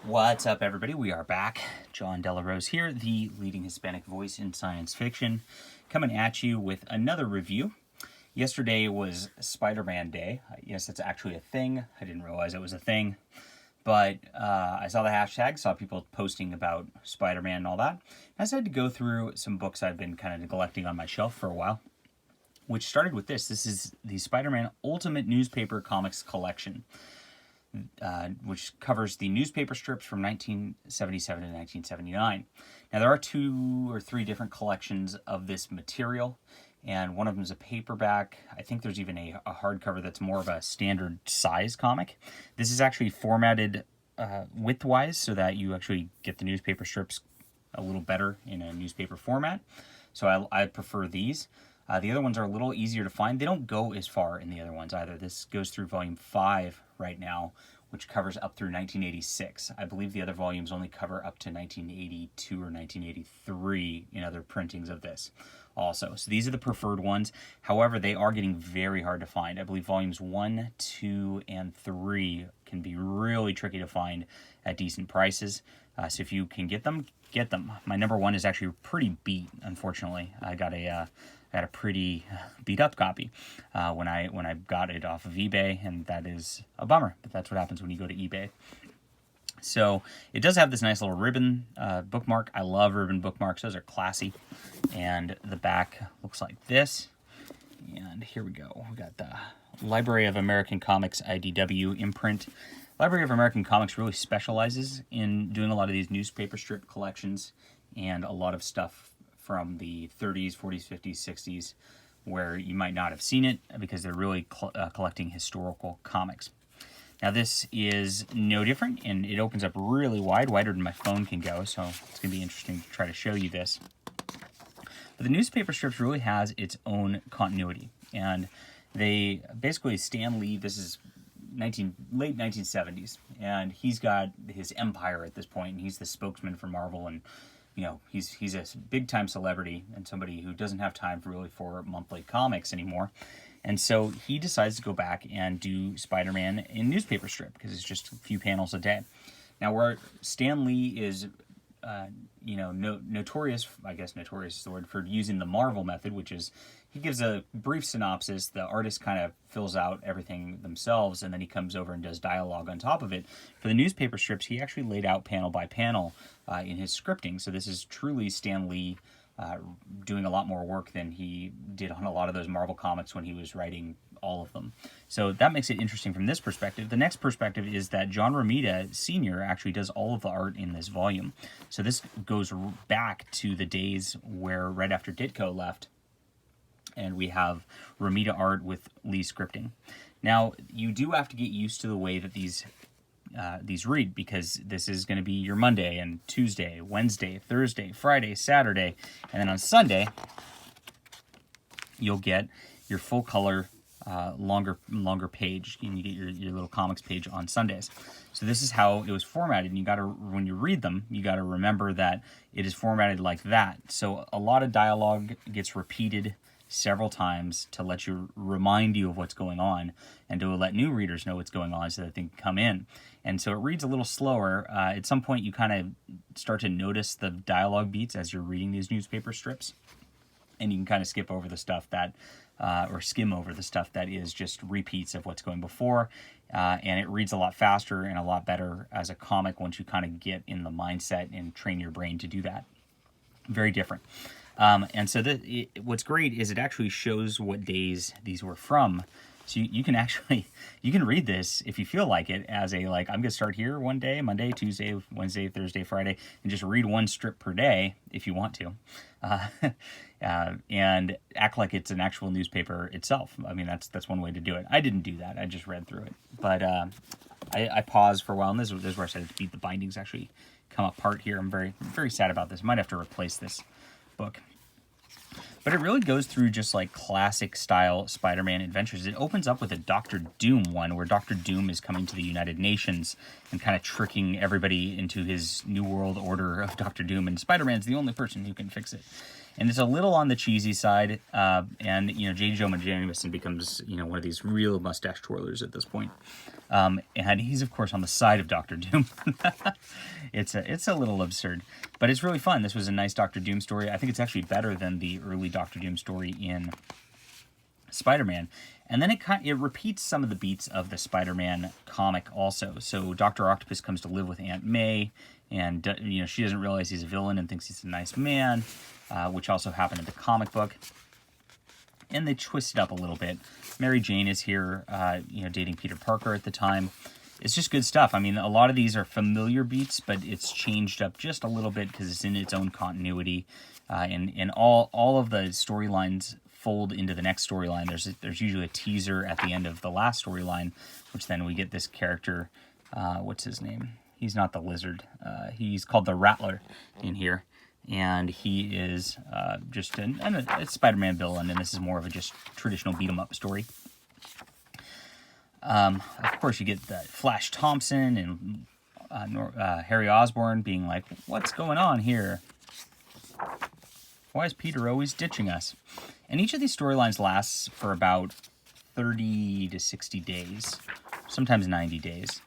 What's up, everybody? We are back. John Delarose here, the leading Hispanic voice in science fiction, coming at you with another review. Yesterday was SpiderMan Day. Yes, it's actually a thing. I didn't realize it was a thing. But I saw the hashtag, saw people posting about Spider-Man and all that. I decided to go through some books I've been kind of neglecting on my shelf for a while, which started with this. This is the Spider-Man Ultimate Newspaper Comics Collection, which covers the newspaper strips from 1977 to 1979. Now, there are 2 or 3 different collections of this material, and one of them is a paperback. I think there's even a hardcover that's more of a standard size comic. This is actually formatted widthwise so that you actually get the newspaper strips a little better in a newspaper format. So I prefer these. The other ones are a little easier to find. They don't go as far in the other ones either. This goes through volume 5 right now, which covers up through 1986. I believe the other volumes only cover up to 1982 or 1983 in other printings of this also. So these are the preferred ones. However, they are getting very hard to find. I believe volumes 1, 2, and 3 can be really tricky to find at decent prices. So if you can get them, get them. My number 1 is actually pretty beat, unfortunately. I got a pretty beat up copy when I got it off of eBay, and that is a bummer, but that's what happens when you go to eBay. So it does have this nice little ribbon bookmark. I love ribbon bookmarks. Those are classy. And the back looks like this. And here we go. We got the Library of American Comics IDW imprint. Library of American Comics really specializes in doing a lot of these newspaper strip collections and a lot of stuff from the 30s, 40s, 50s, 60s, where you might not have seen it because they're really collecting historical comics. Now, this is no different, and it opens up really wide, wider than my phone can go, so it's going to be interesting to try to show you this. But the newspaper strips really has its own continuity, and they basically, Stan Lee, this is late 1970s, and he's got his empire at this point, and he's the spokesman for Marvel, and you know, he's a big-time celebrity and somebody who doesn't have time for monthly comics anymore. And so he decides to go back and do Spider-Man in newspaper strip because it's just a few panels a day. Now, where Stan Lee is, notorious, I guess notorious is the word, for using the Marvel method, which is he gives a brief synopsis, the artist kind of fills out everything themselves, and then he comes over and does dialogue on top of it. For the newspaper strips, he actually laid out panel by panel in his scripting. So this is truly Stan Lee doing a lot more work than he did on a lot of those Marvel comics when he was writing all of them. So that makes it interesting from this perspective. The next perspective is that John Romita Sr. actually does all of the art in this volume. So this goes back to the days where right after Ditko left, and we have Romita art with Lee scripting. Now, you do have to get used to the way that these read, because this is going to be your Monday and Tuesday, Wednesday, Thursday, Friday, Saturday, and then on Sunday, you'll get your full color, longer page, and you get your little comics page on Sundays. So this is how it was formatted, and you got to, when you read them, you got to remember that it is formatted like that. So a lot of dialogue gets repeated several times to let you remind you of what's going on and to let new readers know what's going on so that they can come in. And so it reads a little slower. At some point, you kind of start to notice the dialogue beats as you're reading these newspaper strips, and you can kind of skip over the stuff that, or skim over the stuff that is just repeats of what's going before. And it reads a lot faster and a lot better as a comic once you kind of get in the mindset and train your brain to do that. Very different. And so what's great is it actually shows what days these were from. So you can actually, you can read this if you feel like it as a, like, I'm going to start here one day, Monday, Tuesday, Wednesday, Thursday, Friday, and just read one strip per day if you want to. And act like it's an actual newspaper itself. I mean, that's one way to do it. I didn't do that. I just read through it. But I paused for a while, and this is where I started to beat the bindings actually come apart here. I'm very, very sad about this. Might have to replace this book. But it really goes through just like classic style Spider-Man adventures. It opens up with a Dr. Doom one where Dr. Doom is coming to the United Nations and kind of tricking everybody into his new world order of Dr. Doom, and Spider-Man's the only person who can fix it. And it's a little on the cheesy side, and, you know, J. Jonah Jameson becomes, you know, one of these real mustache twirlers at this point. And he's, of course, on the side of Doctor Doom. It's a little absurd, but it's really fun. This was a nice Doctor Doom story. I think it's actually better than the early Doctor Doom story in Spider-Man. And then it repeats some of the beats of the Spider-Man comic also. So Dr. Octopus comes to live with Aunt May, and you know, she doesn't realize he's a villain and thinks he's a nice man, which also happened in the comic book. And they twist it up a little bit. Mary Jane is here, you know, dating Peter Parker at the time. It's just good stuff. I mean, a lot of these are familiar beats, but it's changed up just a little bit because it's in its own continuity. And all of the storylines fold into the next storyline. There's usually a teaser at the end of the last storyline, which then we get this character, what's his name? He's not the Lizard. He's called the Rattler in here. And he is just a Spider-Man villain, and this is more of a just traditional beat-em-up story. Of course, you get the Flash Thompson and Harry Osborn being like, what's going on here? Why is Peter always ditching us? And each of these storylines lasts for about 30 to 60 days, sometimes 90 days.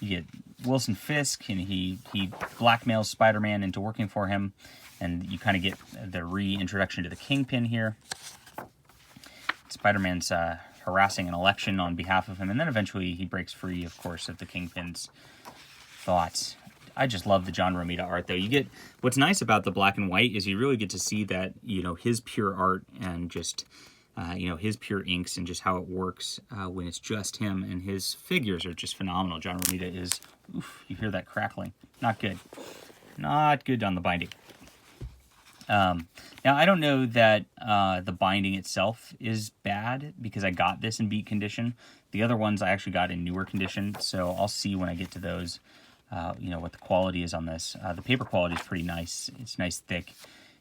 You get Wilson Fisk, and he blackmails Spider-Man into working for him, and you kind of get the reintroduction to the Kingpin here. Spider-Man's harassing an election on behalf of him, and then eventually he breaks free, of course, of the Kingpin's thoughts. I just love the John Romita art, though. You get, what's nice about the black and white is you really get to see that, you know, his pure art and just, you know, his pure inks and just how it works when it's just him, and his figures are just phenomenal. John Romita is, oof, you hear that crackling. Not good. Not good on the binding. Now, I don't know that the binding itself is bad, because I got this in beat condition. The other ones I actually got in newer condition, so I'll see when I get to those, you know, what the quality is on this. The paper quality is pretty nice. It's nice, thick.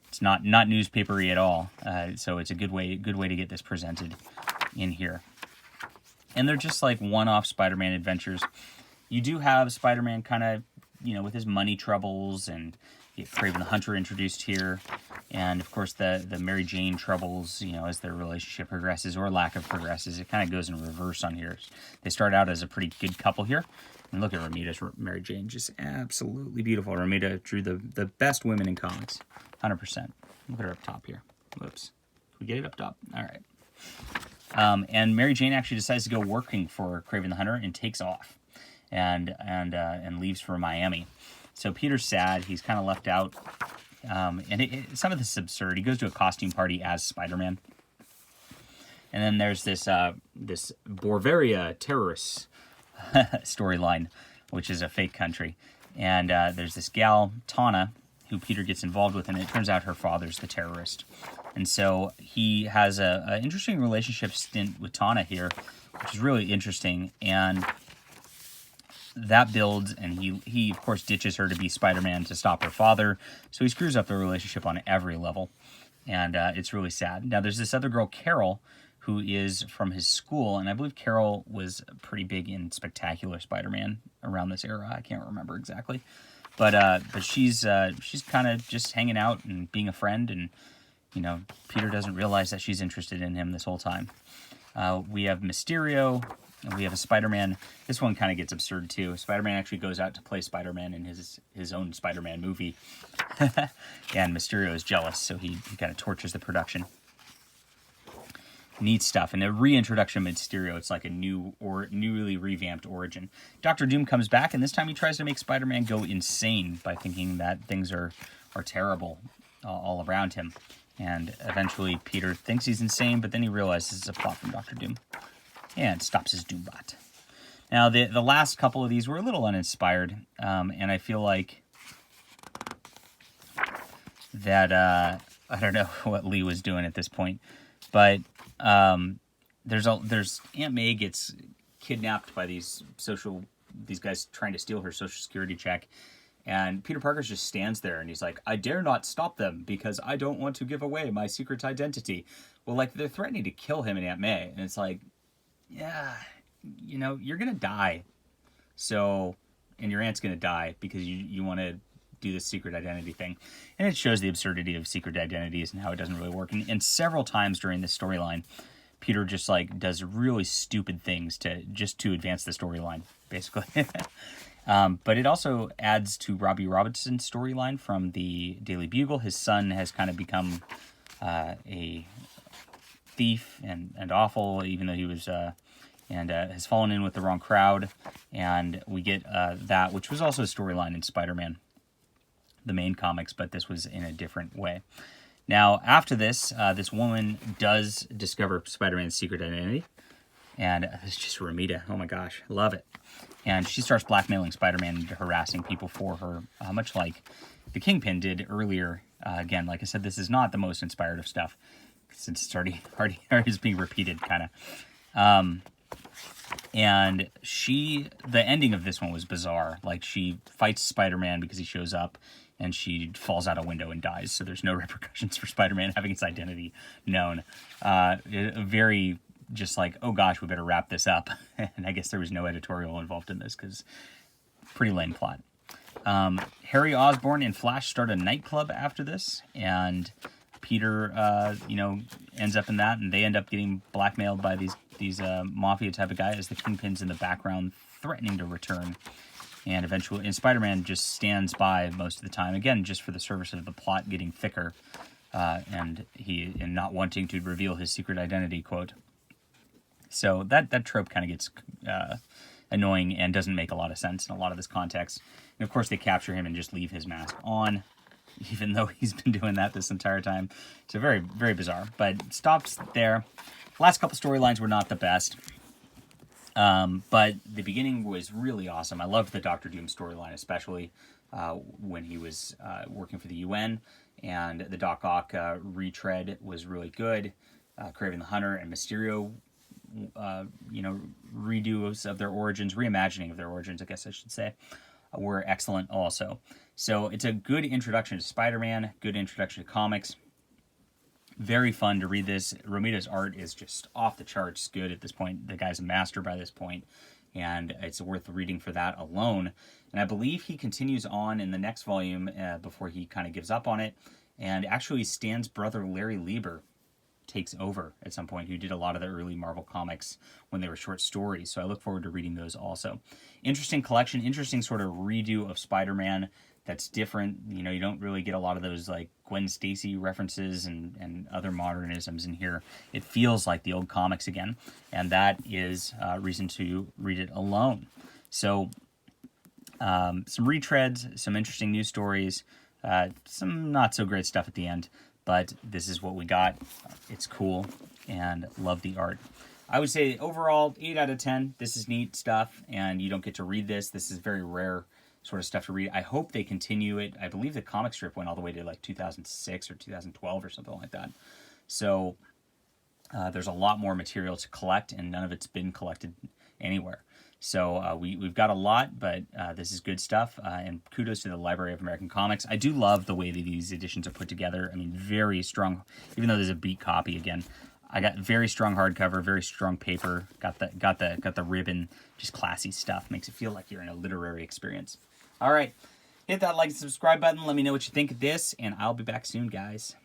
It's not newspapery at all, so it's a good way to get this presented in here. And they're just like one-off Spider-Man adventures. You do have Spider-Man kind of, you know, with his money troubles, and you get Kraven the Hunter introduced here, and of course the Mary Jane troubles, you know, as their relationship progresses or lack of progresses. It kind of goes in reverse on here. They start out as a pretty good couple here. And look at Romita's Mary Jane, just absolutely beautiful. Romita drew the best women in comics, 100%. Look at her up top here. Whoops. Can we get it up top? All right. And Mary Jane actually decides to go working for Kraven the Hunter and takes off, and leaves for Miami. So Peter's sad. He's kind of left out. And some of this is absurd. He goes to a costume party as Spider-Man. And then there's this Borvaria terrorist storyline, which is a fake country. And there's this gal, Tana, who Peter gets involved with, and it turns out her father's the terrorist. And so he has an interesting relationship stint with Tana here, which is really interesting. And that builds, and he of course ditches her to be Spider-Man to stop her father. So he screws up their relationship on every level, and it's really sad. Now there's this other girl, Carol, who is from his school, and I believe Carol was pretty big in Spectacular Spider-Man around this era. I can't remember exactly, but she's kind of just hanging out and being a friend, and you know, Peter doesn't realize that she's interested in him this whole time. We have Mysterio, and we have a Spider-Man. This one kind of gets absurd too. Spider-Man actually goes out to play Spider-Man in his own Spider-Man movie, and Mysterio is jealous, so he kind of tortures the production. Neat stuff. And the reintroduction of Mysterio, it's like a newly revamped origin. Dr. Doom comes back, and this time he tries to make Spider-Man go insane by thinking that things are terrible all around him. And eventually Peter thinks he's insane, but then he realizes it's a plot from Dr. Doom and stops his Doombot. Now, the last couple of these were a little uninspired, and I feel like that, I don't know what Lee was doing at this point, but there's Aunt May gets kidnapped by these guys trying to steal her Social Security check, and Peter Parker just stands there and he's like, I dare not stop them because I don't want to give away my secret identity. Well, like, they're threatening to kill him and Aunt May, and it's like, yeah, you know, you're gonna die, so, and your aunt's gonna die because you want to do this secret identity thing. And it shows the absurdity of secret identities and how it doesn't really work. And several times during this storyline, Peter just like does really stupid things to advance the storyline, basically. But it also adds to Robbie Robinson's storyline from the Daily Bugle. His son has kind of become a thief and awful, even though he was has fallen in with the wrong crowd. And we get that, which was also a storyline in Spider-Man, the main comics, but this was in a different way. Now, after this, this woman does discover Spider-Man's secret identity. And it's just Ramita. Oh my gosh, love it. And she starts blackmailing Spider-Man into harassing people for her, much like the Kingpin did earlier. Again, like I said, this is not the most inspired of stuff, since it's already is being repeated, kind of. And the ending of this one was bizarre. Like, she fights Spider-Man because he shows up, and she falls out a window and dies. So there's no repercussions for Spider-Man having his identity known. Very just like, oh gosh, we better wrap this up. And I guess there was no editorial involved in this because pretty lame plot. Harry Osborn and Flash start a nightclub after this, and Peter, ends up in that, and they end up getting blackmailed by these mafia type of guys as the Kingpin's in the background threatening to return. And eventually, and Spider-Man just stands by most of the time, again, just for the service of the plot getting thicker, and not wanting to reveal his secret identity, quote. So that trope kind of gets annoying and doesn't make a lot of sense in a lot of this context. And of course, they capture him and just leave his mask on, even though he's been doing that this entire time. So very, very bizarre. But it stops there. Last couple storylines were not the best. But the beginning was really awesome. I loved the Doctor Doom storyline, especially when he was working for the UN. And the Doc Ock retread was really good. Kraven the Hunter and Mysterio, redos of their origins, reimagining of their origins, I guess I should say, were excellent also. So it's a good introduction to Spider-Man, good introduction to comics. Very fun to read this. Romita's art is just off the charts good at this point. The guy's a master by this point, and it's worth reading for that alone. And I believe he continues on in the next volume before he kind of gives up on it. And actually, Stan's brother, Larry Lieber, takes over at some point, who did a lot of the early Marvel comics when they were short stories. So I look forward to reading those also. Interesting collection, interesting sort of redo of Spider-Man that's different. You don't really get a lot of those like Gwen Stacy references and other modernisms in here. It feels like the old comics again, and that is reason to read it alone. So some retreads, some interesting news stories, some not so great stuff at the end. But this is what we got. It's cool, and love the art. I would say overall, 8 out of 10. This is neat stuff, and you don't get to read this. This is very rare sort of stuff to read. I hope they continue it. I believe the comic strip went all the way to like 2006 or 2012 or something like that. So there's a lot more material to collect, and none of it's been collected anywhere. So we've got a lot, but this is good stuff, and kudos to the Library of American Comics. I do love the way that these editions are put together. I mean, very strong, even though there's a beat copy again. I got very strong hardcover, very strong paper, got the ribbon, just classy stuff. Makes it feel like you're in a literary experience. All right, hit that like and subscribe button. Let me know what you think of this, and I'll be back soon, guys.